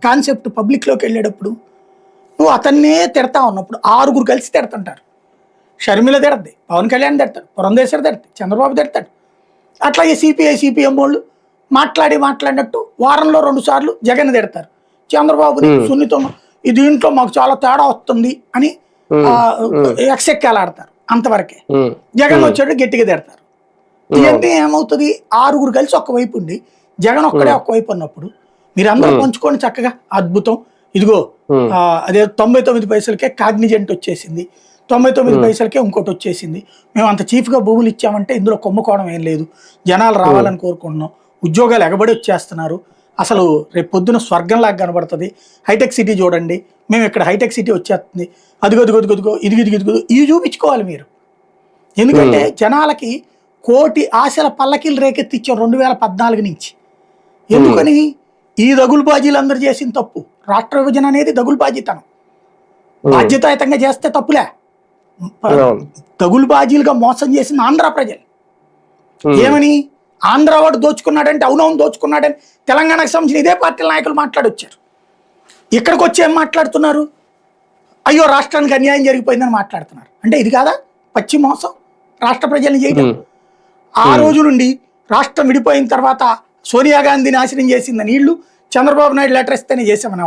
Concept పబ్లిక్లోకి వెళ్ళేటప్పుడు నువ్వు అతన్నే తిడతా ఉన్నప్పుడు 6 కలిసి తిడుతుంటారు. షర్మిల తిడద్ది, పవన్ కళ్యాణ్ తిడతాడు, పురంధేశ్వరి తిడతాడు, చంద్రబాబు తిడతాడు. అట్లాగే సిపిఐ సిపిఎం వాళ్ళు మాట్లాడినట్టు వారంలో 2 సార్లు జగన్ తిడతారు. చంద్రబాబుని సున్నితం దీంట్లో మాకు చాలా తేడా వస్తుంది అని ఎక్సెక్కాలాడతారు. అంతవరకే. జగన్ వచ్చాడు గట్టిగా తిడతారు. ఇవన్నీ ఏమవుతుంది, 6 కలిసి ఒక్కవైపు ఉండి జగన్ ఒక్కడే ఒక్కవైపు ఉన్నప్పుడు మీరందరూ పంచుకొని చక్కగా అద్భుతం, ఇదిగో అదే 99 పైసలకే కాగ్నిజెంట్ వచ్చేసింది, 99 పైసలకే ఇంకోటి వచ్చేసింది, మేము అంత చీఫ్గా భూములు ఇచ్చామంటే ఇందులో కొమ్ముకోవడం ఏం లేదు, జనాలు రావాలని కోరుకుంటున్నాం, ఉద్యోగాలు ఎగబడి వచ్చేస్తున్నారు, అసలు రేపు పొద్దున స్వర్గంలాగా కనబడుతుంది, హైటెక్ సిటీ చూడండి, మేము ఇక్కడ హైటెక్ సిటీ వచ్చేస్తుంది, అదిగో ఇవి చూపించుకోవాలి మీరు. ఎందుకంటే జనాలకి కోటి ఆశల పల్లకీలు రేకెత్తిచ్చాం 2014 నుంచి. ఎందుకని? ఈ దగులుబాజీలు అందరూ చేసిన తప్పు. రాష్ట్ర విభజన అనేది దగులుబాజీతనం. బాధ్యతాయుతంగా చేస్తే తప్పులే. దగులుబాజీలుగా మోసం చేసిన ఆంధ్ర ప్రజలు ఏమని, ఆంధ్ర వాడు దోచుకున్నాడంటే అవునవును దోచుకున్నాడని తెలంగాణకు సంబంధించిన ఇదే పార్టీల నాయకులు మాట్లాడొచ్చారు. ఇక్కడికి వచ్చి ఏం మాట్లాడుతున్నారు? అయ్యో రాష్ట్రానికి అన్యాయం జరిగిపోయిందని మాట్లాడుతున్నారు. అంటే ఇది కాదా పచ్చి మోసం రాష్ట్ర ప్రజల్ని చేయడం? ఆ రోజు నుండి రాష్ట్రం విడిపోయిన తర్వాత సోనియా గాంధీని నాశనం చేసిందని వీళ్ళు చంద్రబాబు నాయుడు లెటర్ ఇస్తేనే చేసామని